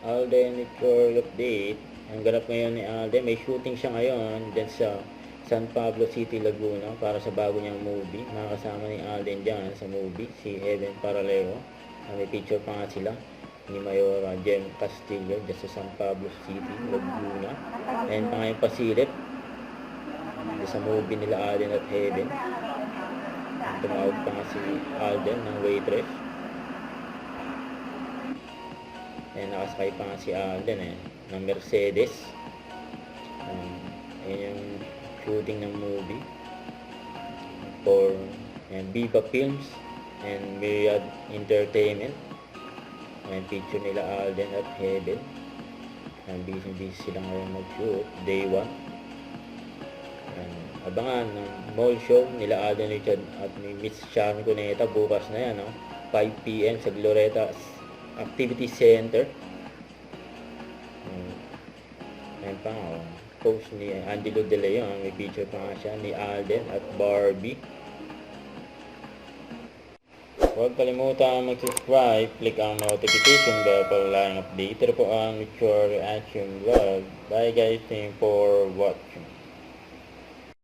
Alden with your update. Ang ganap ngayon ni Alden, may shooting siya ngayon dyan sa San Pablo City, Laguna para sa bago niyang movie. Makakasama ni Alden dyan sa movie, si Heaven Paralejo. May picture pa nga sila ni Mayor Jem Castillo dyan sa San Pablo City, Laguna. Ayan pa nga yung pasilip dyan sa movie nila Alden at Heaven. Tumawag pa nga si Alden ng waitress. Ayan, nakasakay pa nga si Alden ng Mercedes. Ayan yung shooting ng movie for Viva Films and Myriad Entertainment. Ayan, picture nila Alden at Heaven. Busy sila ngayon mag-shoot, day 1. Abangan ng mall show nila Alden Richard at ni Miss Sharon Cuneta bukas na yan, 5 PM sa Glorieta Activity Center. Ayan pa nga, post ni Angelo De Leon, may picture pa nga siya ni Alden at Barbie. Huwag kalimutan mag-subscribe, click ang notification bell para laging updated po ang Mature Reaction Vlog. Bye guys, thank you for watching.